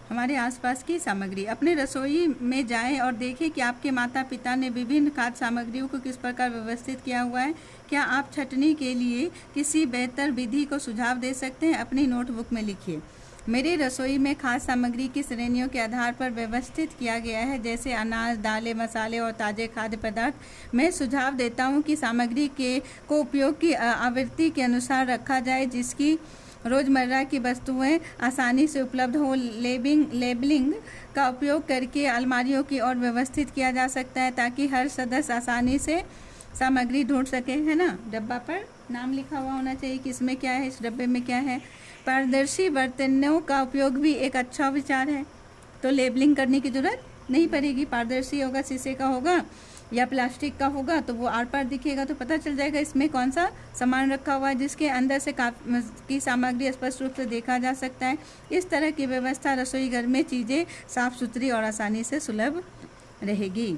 हमारे आसपास की सामग्री। अपने रसोई में जाएं और देखें कि आपके माता पिता ने विभिन्न खाद्य सामग्रियों को किस प्रकार व्यवस्थित किया हुआ है। क्या आप छंटनी के लिए किसी बेहतर विधि को सुझाव दे सकते हैं? अपनी नोटबुक में लिखिए। मेरी रसोई में खाद्य सामग्री की श्रेणियों के आधार पर व्यवस्थित किया गया है, जैसे अनाज, दालें, मसाले और ताज़े खाद्य पदार्थ। मैं सुझाव देता हूँ कि सामग्री को उपयोग की आवृत्ति के अनुसार रखा जाए, जिसकी रोज़मर्रा की वस्तुएं आसानी से उपलब्ध हो। लेबलिंग का उपयोग करके अलमारियों की ओर व्यवस्थित किया जा सकता है, ताकि हर सदस्य आसानी से सामग्री ढूंढ सके, है ना। डब्बा पर नाम लिखा हुआ होना चाहिए कि इसमें क्या है, इस डब्बे में क्या है। पारदर्शी बर्तनों का उपयोग भी एक अच्छा विचार है, तो लेबलिंग करने की जरूरत नहीं पड़ेगी। पारदर्शी होगा, शीशे का होगा या प्लास्टिक का होगा, तो वो आर पार दिखेगा, तो पता चल जाएगा इसमें कौन सा सामान रखा हुआ है, जिसके अंदर से की सामग्री स्पष्ट रूप से देखा जा सकता है। इस तरह की व्यवस्था रसोई घर में चीज़ें साफ सुथरी और आसानी से सुलभ रहेगी।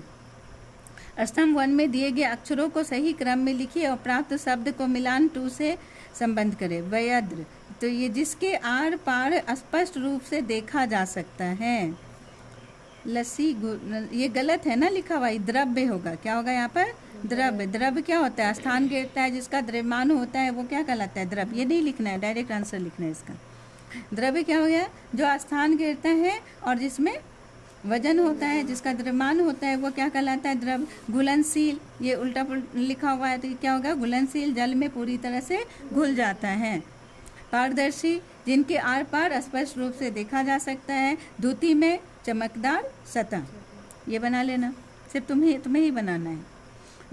स्तंभ 1 में दिए गए अक्षरों को सही क्रम में लिखिए और प्राप्त शब्द को मिलान 2 से संबंध करें। वयद्र, तो ये जिसके आर पार स्पष्ट रूप से देखा जा सकता है। लस्सी, ये गलत है ना लिखा हुआ, द्रव्य होगा। क्या होगा यहाँ पर? द्रव्य। द्रव्य क्या होता है? स्थान गिरता है, जिसका द्रव्यमान होता है वो क्या कहलाता है? द्रव्य। ये नहीं लिखना है, डायरेक्ट आंसर लिखना है इसका। द्रव्य क्या हो गया? जो स्थान गिरता है और जिसमें वजन होता है, जिसका द्रव्यमान होता है, वो क्या कहलाता है? द्रव्य। घुलनशील, ये उल्टा लिखा हुआ है, तो क्या होगा? घुलनशील, जल में पूरी तरह से घुल जाता है। पारदर्शी, जिनके आर पार स्पष्ट रूप से देखा जा सकता है। धोती में चमकदार सतह, ये बना लेना, सिर्फ तुम्हें ही बनाना है।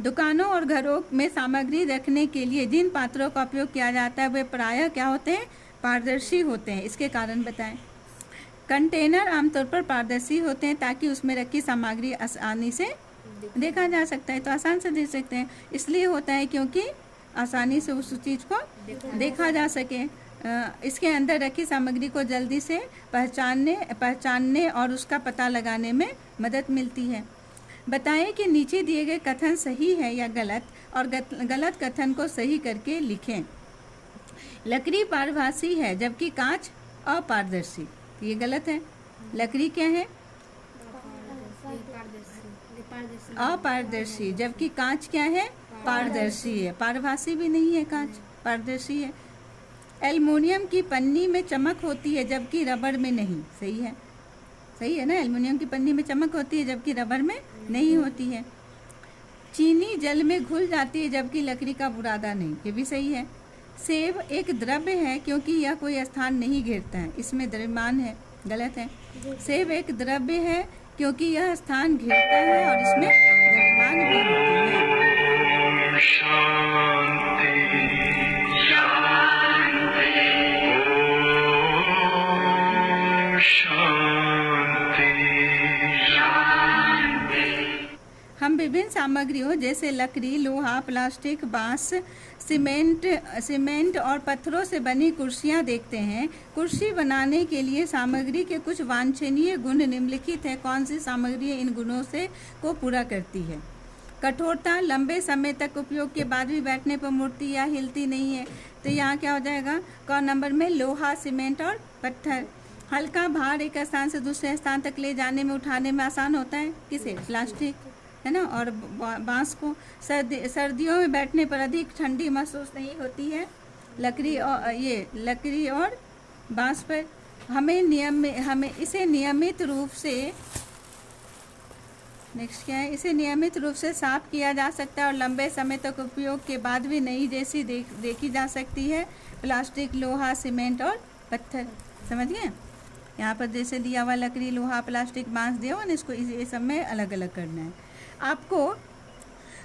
दुकानों और घरों में सामग्री रखने के लिए जिन पात्रों का उपयोग किया जाता है वे प्रायः क्या होते हैं? पारदर्शी होते हैं। इसके कारण बताएं। कंटेनर आमतौर पर पारदर्शी होते हैं, ताकि उसमें रखी सामग्री आसानी से देखा जा सकता है, तो आसान से देख सकते हैं। इसलिए होता है क्योंकि आसानी से उस चीज़ को देखा जा सके। इसके अंदर रखी सामग्री को जल्दी से पहचानने और उसका पता लगाने में मदद मिलती है। बताएं कि नीचे दिए गए कथन सही है या गलत, और गलत कथन को सही करके लिखें। लकड़ी पारभासी है, जबकि कांच अपारदर्शी। ये गलत है। लकड़ी क्या है? अपारदर्शी, जबकि कांच क्या है? पारदर्शी है। पारभासी भी नहीं है, कांच पारदर्शी है। एल्युमिनियम की पन्नी में चमक होती है, जबकि रबर में नहीं। सही है, सही है ना। एल्युमिनियम की पन्नी में चमक होती है, जबकि रबर में नहीं होती है। चीनी जल में घुल जाती है, जबकि लकड़ी का बुरादा नहीं। ये भी सही है। सेब एक द्रव्य है, क्योंकि यह कोई स्थान नहीं घेरता है, इसमें द्रव्यमान है। गलत है। सेब एक द्रव्य है, क्योंकि यह स्थान घेरता है और इसमें द्रव्यमान भी होती है। हम विभिन्न सामग्रियों जैसे लकड़ी, लोहा, प्लास्टिक, बांस, सीमेंट और पत्थरों से बनी कुर्सियां देखते हैं। कुर्सी बनाने के लिए सामग्री के कुछ वांछनीय गुण निम्नलिखित है। कौन सी सामग्री इन गुणों को पूरा करती है? कठोरता, लंबे समय तक उपयोग के बाद भी बैठने पर मुड़ती या हिलती नहीं है, तो यहाँ क्या हो जाएगा? क नंबर में लोहा, सीमेंट और पत्थर। हल्का भार एक स्थान से दूसरे स्थान तक ले जाने में, उठाने में आसान होता है। किसे? प्लास्टिक, है ना। और बांस को सर्दियों में बैठने पर अधिक ठंडी महसूस नहीं होती है। लकड़ी और बांस पर हमें इसे नियमित रूप से नेक्स्ट क्या है? इसे नियमित रूप से साफ किया जा सकता है और लंबे समय तक उपयोग के बाद भी नई जैसी देखी जा सकती है। प्लास्टिक, लोहा, सीमेंट और पत्थर। समझ गए? यहाँ पर जैसे दिया हुआ लकड़ी, लोहा, प्लास्टिक, बांस दिया हुआ ना, इसको ये सब में अलग अलग करना है। आपको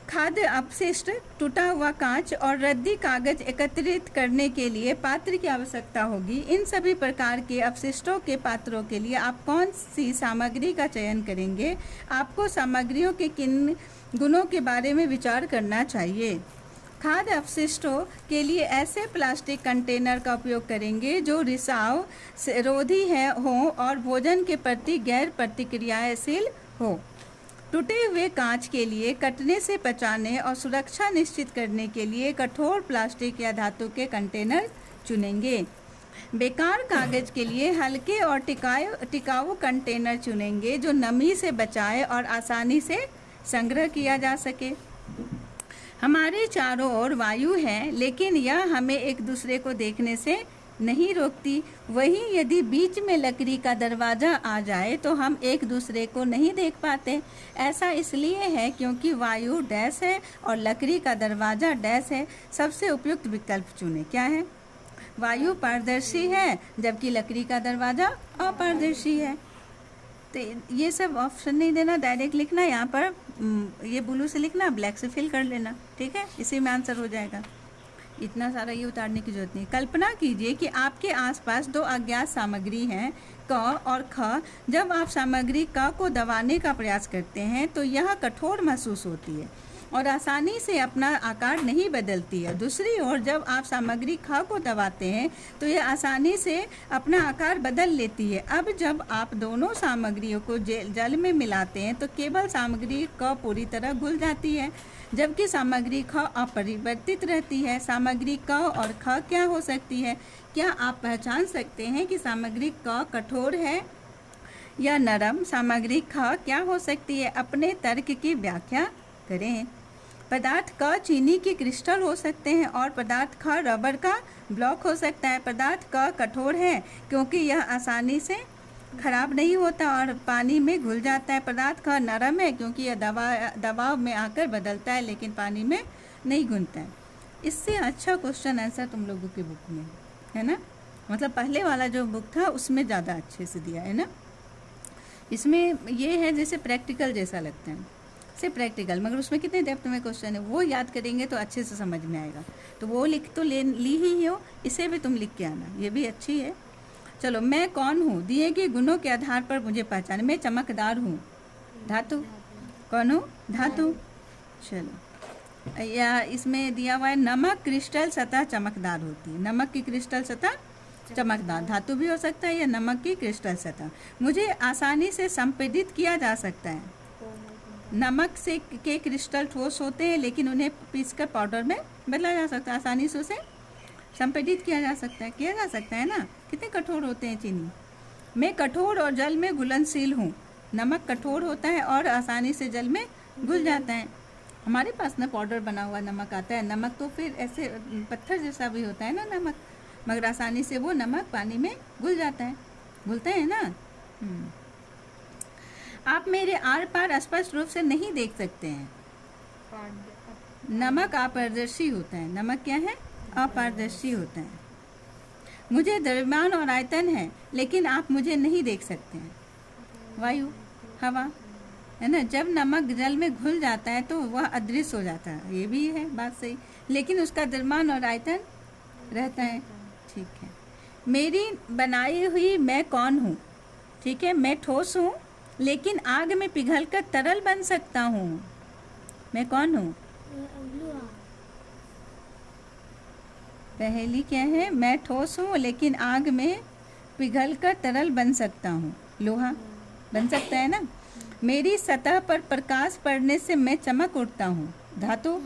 खाद्य अपशिष्ट, टूटा हुआ कांच और रद्दी कागज एकत्रित करने के लिए पात्र की आवश्यकता होगी। इन सभी प्रकार के अपशिष्टों के पात्रों के लिए आप कौन सी सामग्री का चयन करेंगे? आपको सामग्रियों के किन गुणों के बारे में विचार करना चाहिए। खाद्य अपशिष्टों के लिए ऐसे प्लास्टिक कंटेनर का उपयोग करेंगे जो रिसाव रोधी हो और भोजन के प्रति गैर प्रतिक्रियाशील हो। टूटे हुए कांच के लिए कटने से बचाने और सुरक्षा निश्चित करने के लिए कठोर प्लास्टिक या धातु के कंटेनर चुनेंगे। बेकार कागज के लिए हल्के और टिकाऊ कंटेनर चुनेंगे जो नमी से बचाए और आसानी से संग्रह किया जा सके। हमारे चारों ओर वायु है, लेकिन यह हमें एक दूसरे को देखने से नहीं रोकती। वहीं यदि बीच में लकड़ी का दरवाज़ा आ जाए तो हम एक दूसरे को नहीं देख पाते। ऐसा इसलिए है क्योंकि वायु डैश है और लकड़ी का दरवाज़ा डैश है। सबसे उपयुक्त विकल्प चुनें। क्या है? वायु पारदर्शी है जबकि लकड़ी का दरवाज़ा अपारदर्शी है। तो ये सब ऑप्शन नहीं देना, डायरेक्ट लिखना। यहाँ पर ये ब्लू से लिखना, ब्लैक से फिल कर लेना। ठीक है, इसी में आंसर हो जाएगा। इतना सारा ये उतारने की जरूरत नहीं। कल्पना कीजिए कि आपके आसपास दो अज्ञात सामग्री हैं, क और ख। जब आप सामग्री क को दबाने का प्रयास करते हैं तो यह कठोर महसूस होती है और आसानी से अपना आकार नहीं बदलती है। दूसरी ओर जब आप सामग्री ख को दबाते हैं तो यह आसानी से अपना आकार बदल लेती है। अब जब आप दोनों सामग्रियों को जल में मिलाते हैं तो केवल सामग्री क पूरी तरह घुल जाती है, जबकि सामग्री ख अपरिवर्तित रहती है। सामग्री क और ख क्या हो सकती है? क्या आप पहचान सकते हैं कि सामग्री क कठोर है या नरम? सामग्री ख क्या हो सकती है? अपने तर्क की व्याख्या करें। पदार्थ क चीनी के क्रिस्टल हो सकते हैं और पदार्थ ख रबर का ब्लॉक हो सकता है। पदार्थ क कठोर है क्योंकि यह आसानी से खराब नहीं होता और पानी में घुल जाता है। पदार्थ ख नरम है क्योंकि यह दबाव में आकर बदलता है लेकिन पानी में नहीं घुलता है। इससे अच्छा क्वेश्चन आंसर तुम लोगों की बुक में है ना, मतलब पहले वाला जो बुक था उसमें ज़्यादा अच्छे से दिया है ना। इसमें ये है जैसे प्रैक्टिकल जैसा लगता है, से प्रैक्टिकल, मगर उसमें कितने डेप्थ में क्वेश्चन है वो याद करेंगे तो अच्छे से समझ में आएगा। तो वो लिख तो ली ही हो, इसे भी तुम लिख के आना, ये भी अच्छी है। चलो, मैं कौन हूँ? दिए गए गुणों के आधार पर मुझे पहचाने। मैं चमकदार हूँ। धातु। कौन हूँ? धातु। चलो, या इसमें दिया हुआ है नमक क्रिस्टल सतह चमकदार होती है। नमक की क्रिस्टल सतह चमकदार, धातु भी हो सकता है या नमक की क्रिस्टल सतह। मुझे आसानी से संपीड़ित किया जा सकता है। नमक से के क्रिस्टल ठोस होते हैं लेकिन उन्हें पीसकर पाउडर में बदला जा सकता है। आसानी से उसे संपीड़ित किया जा सकता है ना। कितने कठोर होते हैं चीनी। मैं कठोर और जल में घुलनशील हूँ। नमक कठोर होता है और आसानी से जल में घुल जाता है। हमारे पास ना पाउडर बना हुआ नमक आता है। नमक तो फिर ऐसे पत्थर जैसा भी होता है ना नमक, मगर आसानी से वो नमक पानी में घुल जाता है, घुलता है ना। आप मेरे आर पार स्पष्ट रूप से नहीं देख सकते हैं। नमक अपारदर्शी होता है। नमक क्या है? अपारदर्शी होता है। मुझे द्रव्यमान और आयतन है लेकिन आप मुझे नहीं देख सकते हैं। वायु, हवा, है ना। जब नमक जल में घुल जाता है तो वह अदृश्य हो जाता है, ये भी है बात सही, लेकिन उसका द्रव्यमान और आयतन रहता है। ठीक है। मेरी बनाई हुई मैं कौन हूँ? ठीक है, मैं ठोस हूँ लेकिन आग में पिघलकर तरल बन सकता हूँ। मैं कौन हूँ? पहली क्या है? मैं ठोस हूँ लेकिन आग में पिघलकर तरल बन सकता हूँ। लोहा बन सकता है ना। मेरी सतह पर प्रकाश पड़ने से मैं चमक उठता हूँ। धातु।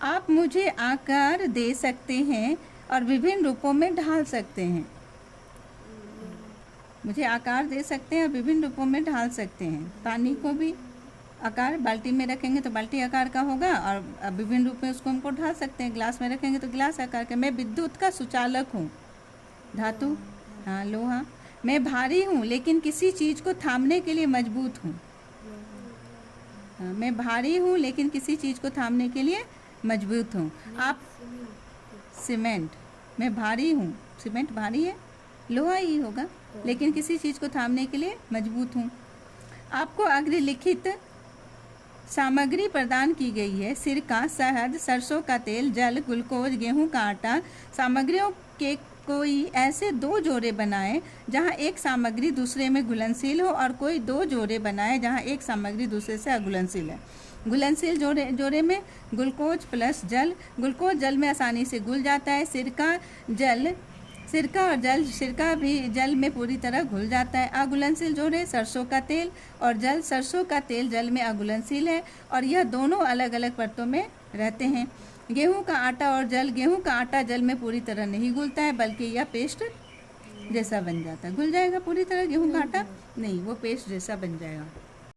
आप मुझे आकार दे सकते हैं और विभिन्न रूपों में ढाल सकते हैं। मुझे आकार दे सकते हैं और विभिन्न रूपों में ढाल सकते हैं। पानी को भी आकार, बाल्टी में रखेंगे तो बाल्टी आकार का होगा और विभिन्न रूप में उसको हमको ढाल सकते हैं। ग्लास में रखेंगे तो गिलास आकार का। मैं विद्युत का सुचालक हूँ। धातु। हाँ, लोहा। मैं भारी हूँ लेकिन किसी चीज़ को थामने के लिए मजबूत हूँ। हाँ, मैं भारी हूँ लेकिन किसी चीज़ को थामने के लिए मजबूत हूँ। आप सीमेंट। मैं भारी हूँ, सीमेंट भारी है, लोहा ही होगा, लेकिन किसी चीज़ को थामने के लिए मजबूत हूँ। आपको अग्रलिखित सामग्री प्रदान की गई है। सिरका, शहद, सरसों का तेल, जल, ग्लूकोज, गेहूं का आटा। सामग्रियों के कोई ऐसे दो जोड़े बनाएं जहां एक सामग्री दूसरे में घुलनशील हो और कोई दो जोड़े बनाएं जहां एक सामग्री दूसरे से अघुलनशील है। घुलनशील जोड़े में ग्लूकोज प्लस जल। ग्लूकोज जल में आसानी से घुल जाता है। सिरका भी जल में पूरी तरह घुल जाता है। अघुलनशील जोड़े सरसों का तेल और जल। सरसों का तेल जल में अघुलनशील है और यह दोनों अलग अलग परतों में रहते हैं। गेहूं का आटा और जल, गेहूं का आटा जल में पूरी तरह नहीं घुलता है, बल्कि यह पेस्ट जैसा बन जाता है। घुल जाएगा पूरी तरह गेहूं का आटा? नहीं, वो पेस्ट जैसा बन जाएगा।